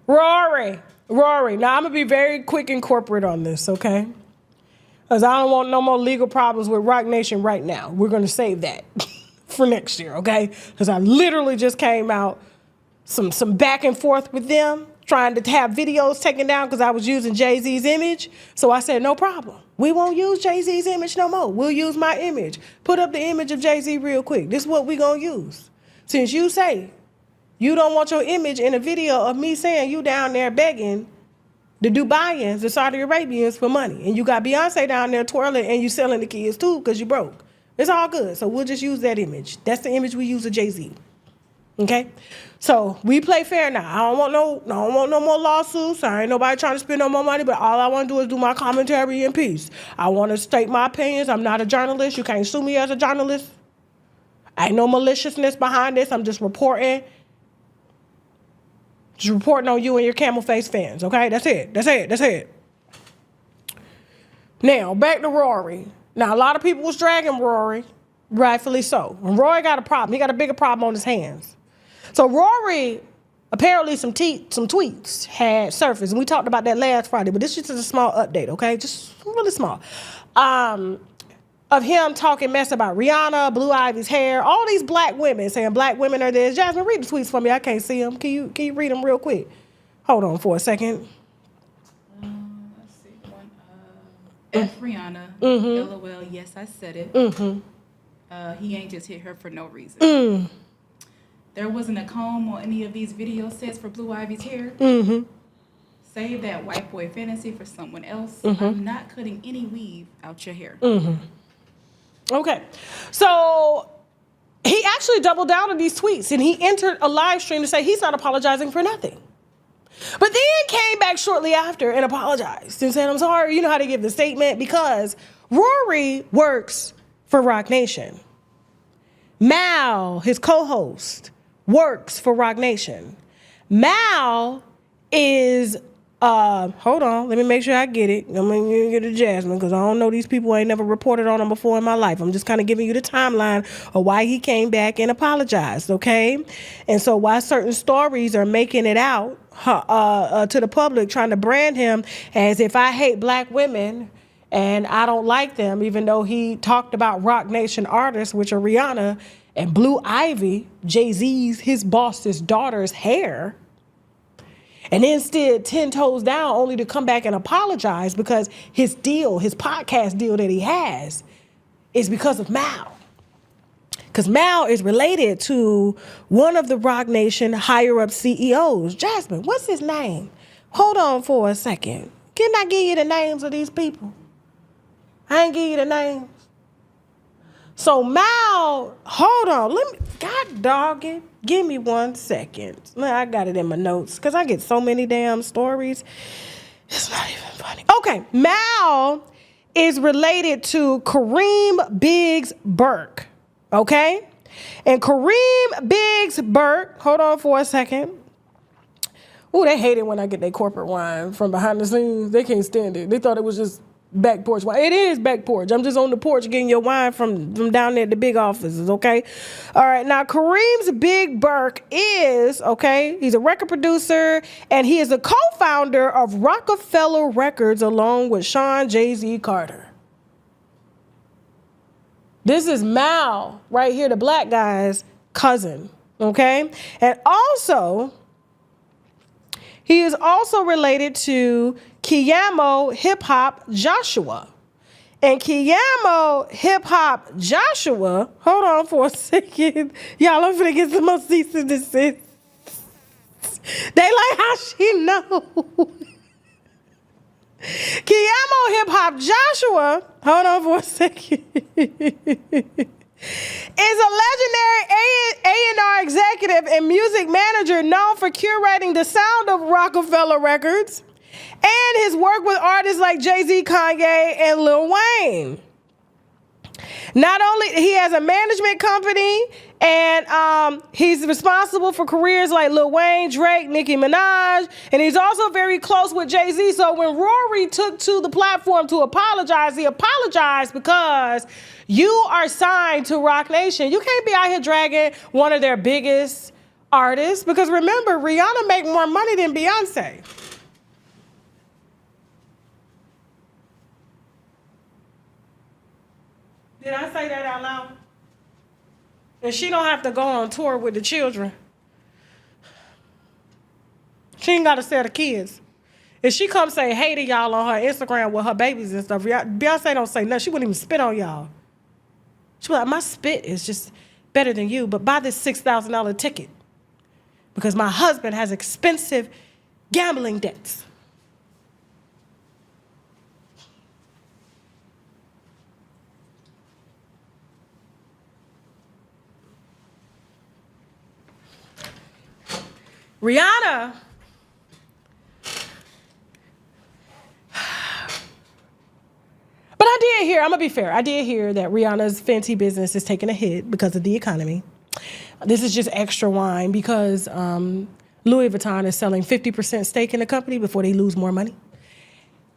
Rory. Now, I'm going to be very quick and corporate on this, okay? Because I don't want no more legal problems with Roc Nation right now. We're going to save that for next year, okay? Because I literally just came out some back and forth with them, trying to have videos taken down because I was using Jay-Z's image. So I said, no problem. We won't use Jay-Z's image no more. We'll use my image. Put up the image of Jay-Z real quick. This is what we going to use. Since you say you don't want your image in a video of me saying you down there begging the Dubaians, the Saudi Arabians for money. And you got Beyonce down there twirling and you selling the kids too because you broke. It's all good. So we'll just use that image. That's the image we use of Jay-Z. Okay? So we play fair now. I don't want no more lawsuits. I ain't nobody trying to spend no more money, but all I want to do is do my commentary in peace. I want to state my opinions. I'm not a journalist. You can't sue me as a journalist. Ain't no maliciousness behind this. I'm just reporting. Just reporting on you and your camel face fans, okay? That's it. Now, back to Rory. Now, a lot of people was dragging Rory, rightfully so. And Rory got a problem. He got a bigger problem on his hands. So Rory, apparently some tweets had surfaced, and we talked about that last Friday, but this is just a small update, okay? Just really small. Of him talking mess about Rihanna, Blue Ivy's hair, all these black women saying black women are this. Jasmine, read the tweets for me. I can't see them. Can you read them real quick? Hold on for a second. Let's see. One, F Rihanna, LOL, yes, I said it. He ain't just hit her for no reason. There wasn't a comb on any of these video sets for Blue Ivy's hair. Save that white boy fantasy for someone else. I'm not cutting any weave out your hair. Okay. So he actually doubled down on these tweets and he entered a live stream to say he's not apologizing for nothing. But then came back shortly after and apologized and said, I'm sorry. You know how to give the statement because Rory works for Roc Nation. Mal, his co-host, works for Roc Nation. Mal is, hold on, let me make sure I get it. I'm going to get it to Jasmine because I don't know these people. I ain't never reported on them before in my life. I'm just kind of giving you the timeline of why he came back and apologized, okay? And so why certain stories are making it out to the public, trying to brand him as if I hate black women and I don't like them, even though he talked about Roc Nation artists, which are Rihanna and Blue Ivy, Jay-Z's, his boss's daughter's hair, and then stood 10 toes down only to come back and apologize because his podcast deal that he has is because of Mal. Because Mal is related to one of the Roc Nation higher-up CEOs. Jasmine, what's his name? Hold on for a second. Can I give you the names of these people? I ain't give you the names. So Mal, hold on. God dog it. Give me 1 second. I got it in my notes because I get so many damn stories. It's not even funny. Okay, Mal is related to Kareem Biggs Burke. Okay? And Kareem Biggs Burke, hold on for a second. Ooh, they hate it when I get their corporate wine from behind the scenes. They can't stand it. They thought it was just back porch wine. It is back porch. I'm just on the porch getting your wine from down there at the big offices, okay? All right, now Kareem's Big Burke is, okay, he's a record producer, and he is a co-founder of Rockefeller Records along with Sean Jay-Z Carter. This is Mal right here, the black guy's cousin, okay? And also, he is also related to Kiyamo Hip Hop Joshua. And Kiyamo Hip Hop Joshua, hold on for a second. Y'all, I'm finna get some more cease and desist. They like how she know. Kiyamo Hip Hop Joshua, hold on for a second, is a legendary A&R executive and music manager known for curating the sound of Rockefeller Records and his work with artists like Jay-Z, Kanye, and Lil Wayne. Not only he has a management company, and he's responsible for careers like Lil Wayne, Drake, Nicki Minaj, and he's also very close with Jay-Z. So when Rory took to the platform to apologize, he apologized because you are signed to Roc Nation. You can't be out here dragging one of their biggest artists, because remember, Rihanna make more money than Beyonce. Did I say that out loud? And she don't have to go on tour with the children. She ain't got to sell the kids. If she come say hey to y'all on her Instagram with her babies and stuff, Beyonce don't say nothing. She wouldn't even spit on y'all. She be like, my spit is just better than you, but buy this $6,000 ticket because my husband has expensive gambling debts. Rihanna But I did hear, I'm going to be fair, I did hear that Rihanna's Fenty business is taking a hit because of the economy. This is just extra wine because Louis Vuitton is selling 50% stake in the company before they lose more money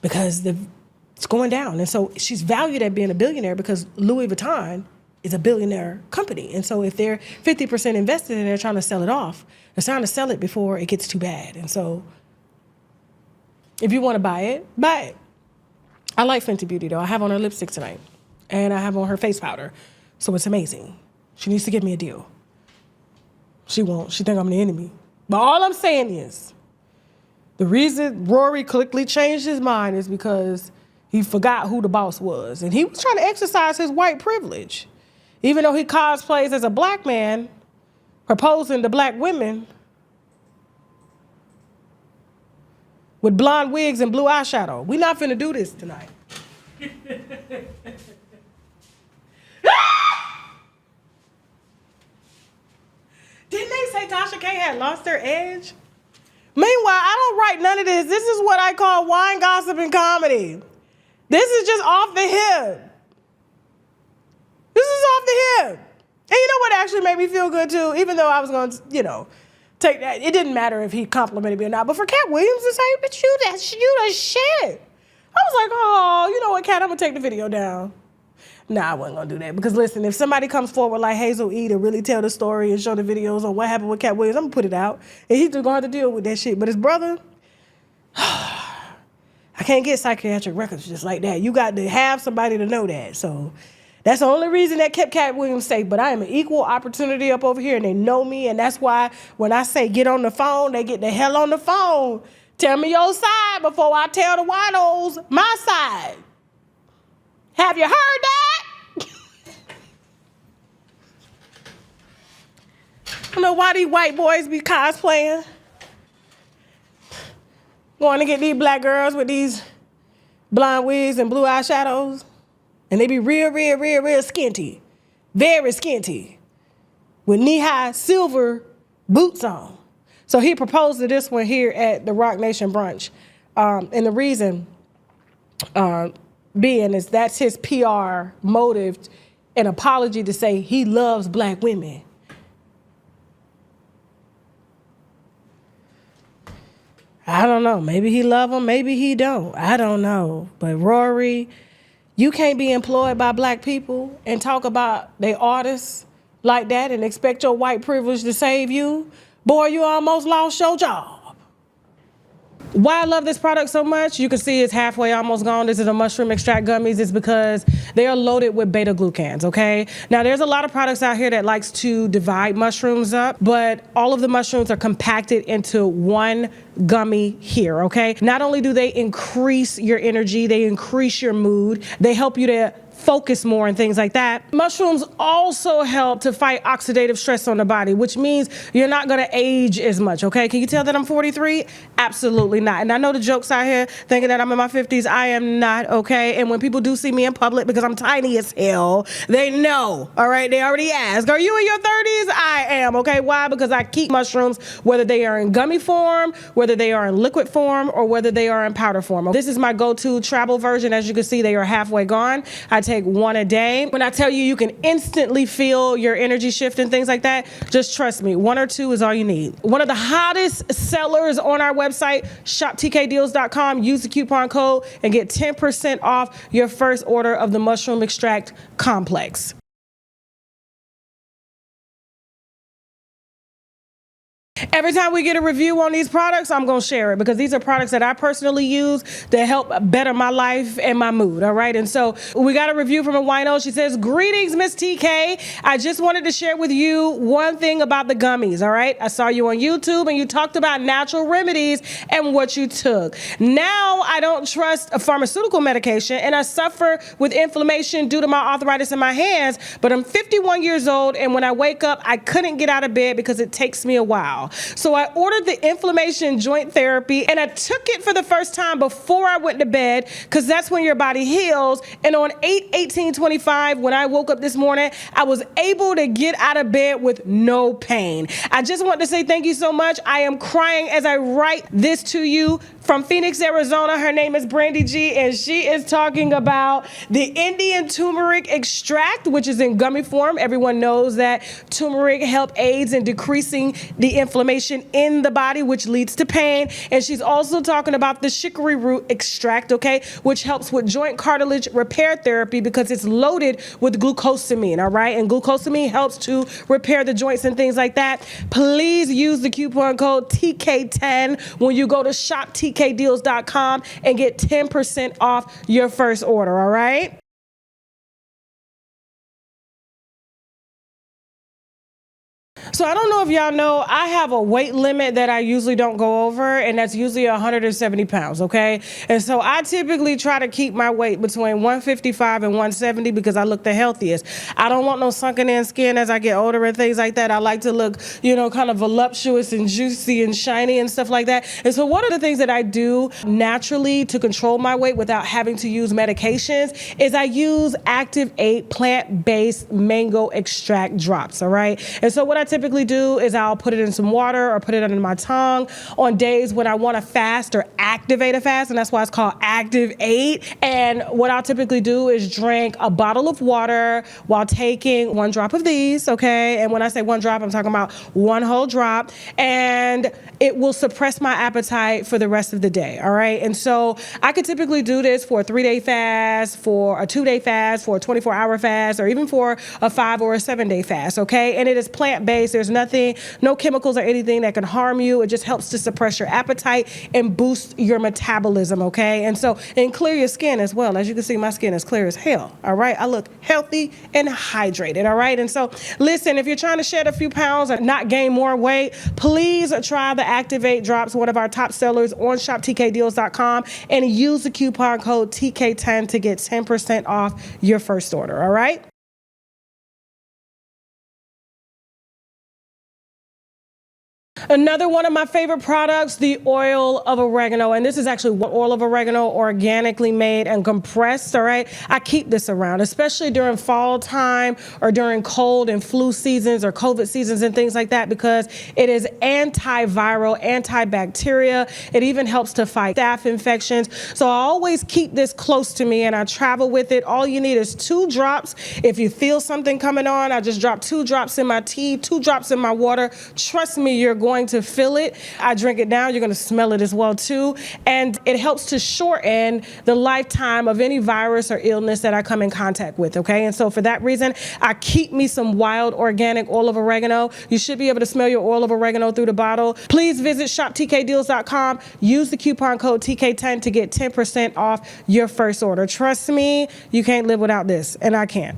because it's going down. And so she's valued at being a billionaire because Louis Vuitton is a billionaire company. And so if they're 50% invested and they're trying to sell it off, they're trying to sell it before it gets too bad. And so if you want to buy it, buy it. I like Fenty Beauty, though. I have on her lipstick tonight, and I have on her face powder, so it's amazing. She needs to give me a deal. She won't. She think I'm the enemy. But all I'm saying is, the reason Rory quickly changed his mind is because he forgot who the boss was, and he was trying to exercise his white privilege. Even though he cosplays as a black man, proposing to black women with blonde wigs and blue eyeshadow. We not finna do this tonight. Didn't they say Tasha K had lost her edge? Meanwhile, I don't write none of this. This is what I call wine, gossip, and comedy. This is just off the hip. This is off the hip. And you know what actually made me feel good too? Even though I was going to, take that. It didn't matter if he complimented me or not. But for Cat Williams to say, but you the shit. I was like, oh, you know what, Cat, I'm going to take the video down. Nah, I wasn't going to do that. Because listen, if somebody comes forward like Hazel E to really tell the story and show the videos on what happened with Cat Williams, I'm going to put it out. And he's going to have to deal with that shit. But his brother, I can't get psychiatric records just like that. You got to have somebody to know that. So that's the only reason that kept Cat Williams safe. But I am an equal opportunity up over here, and they know me. And that's why when I say get on the phone, they get the hell on the phone. Tell me your side before I tell the winos my side. Have you heard that? I don't know why these white boys be cosplaying. Going to get these black girls with these blonde wigs and blue eyeshadows. And they be real skinty. Very skinty. With knee-high silver boots on. So he proposed to this one here at the Roc Nation brunch. And the reason being is that's his PR motive, an apology to say he loves black women. I don't know. Maybe he love them, maybe he don't. I don't know. But Rory, you can't be employed by black people and talk about they artists like that and expect your white privilege to save you. Boy, you almost lost your job. Why I love this product so much, you can see it's halfway almost gone. This is the mushroom extract gummies. It's because they are loaded with beta glucans, okay? Now, there's a lot of products out here that likes to divide mushrooms up, but all of the mushrooms are compacted into one gummy here, okay? Not only do they increase your energy, they increase your mood, they help you to focus more and things like that. Mushrooms also help to fight oxidative stress on the body, which means you're not gonna age as much, okay? Can you tell that I'm 43? Absolutely not. And I know the jokes out here thinking that I'm in my 50s. I am not, okay? And when people do see me in public, because I'm tiny as hell, they know, all right? They already ask, are you in your 30s? I am, okay? Why? Because I keep mushrooms, whether they are in gummy form, whether they are in liquid form, or whether they are in powder form. This is my go-to travel version. As you can see, they are halfway gone. I take one a day. When I tell you you can instantly feel your energy shift and things like that, just trust me, one or two is all you need. One of the hottest sellers on our website, shoptkdeals.com. Use the coupon code and get 10% off your first order of the mushroom extract complex. Every time we get a review on these products, I'm going to share it because these are products that I personally use to help better my life and my mood, all right? And so we got a review from a wino. She says, greetings, Miss TK. I just wanted to share with you one thing about the gummies, all right? I saw you on YouTube and you talked about natural remedies and what you took. Now I don't trust a pharmaceutical medication and I suffer with inflammation due to my arthritis in my hands, but I'm 51 years old and when I wake up, I couldn't get out of bed because it takes me a while. So I ordered the inflammation joint therapy and I took it for the first time before I went to bed because that's when your body heals. And on 8/18/25, when I woke up this morning, I was able to get out of bed with no pain. I just want to say thank you so much. I am crying as I write this to you from Phoenix, Arizona. Her name is Brandy G, and she is talking about the Indian turmeric extract, which is in gummy form. Everyone knows that turmeric aids in decreasing the inflammation in the body, which leads to pain. And she's also talking about the chicory root extract, okay, which helps with joint cartilage repair therapy because it's loaded with glucosamine, all right? And glucosamine helps to repair the joints and things like that. Please use the coupon code TK10 when you go to shoptkdeals.com and get 10% off your first order, all right? So I don't know if y'all know, I have a weight limit that I usually don't go over, and that's usually 170 pounds, okay? And so I typically try to keep my weight between 155 and 170 because I look the healthiest. I don't want no sunken in skin as I get older and things like that. I like to look, you know, kind of voluptuous and juicy and shiny and stuff like that. And so one of the things that I do naturally to control my weight without having to use medications is I use Active 8 plant-based mango extract drops, all right? And so what I typically do is I'll put it in some water or put it under my tongue on days when I want to fast or activate a fast, and that's why it's called Active 8. And what I'll typically do is drink a bottle of water while taking 1 drop of these, okay? And when I say 1 drop, I'm talking about 1 whole drop, and it will suppress my appetite for the rest of the day, all right? And so I could typically do this for a 3-day fast, for a 2-day fast, for a 24-hour fast, or even for a 5 or a 7-day fast, okay? And it is plant-based. There's nothing, no chemicals or anything that can harm you. It just helps to suppress your appetite and boost your metabolism, okay? And so, and clear your skin as well. As you can see, my skin is clear as hell, all right? I look healthy and hydrated, all right? And so, listen, if you're trying to shed a few pounds or not gain more weight, please try the Activate Drops, one of our top sellers on shoptkdeals.com, and use the coupon code TK10 to get 10% off your first order, all right? Another one of my favorite products, the oil of oregano. And this is actually oil of oregano, organically made and compressed, all right? I keep this around, especially during fall time or during cold and flu seasons or COVID seasons and things like that because it is antiviral, antibacterial. It even helps to fight staph infections. So I always keep this close to me and I travel with it. All you need is 2 drops. If you feel something coming on, I just drop 2 drops in my tea, 2 drops in my water. Trust me, you're going to feel it. I drink it down. You're going to smell it as well too. And it helps to shorten the lifetime of any virus or illness that I come in contact with, okay? And so for that reason, I keep me some wild organic oil of oregano. You should be able to smell your oil of oregano through the bottle. Please visit shoptkdeals.com. Use the coupon code TK10 to get 10% off your first order. Trust me, you can't live without this, and I can't.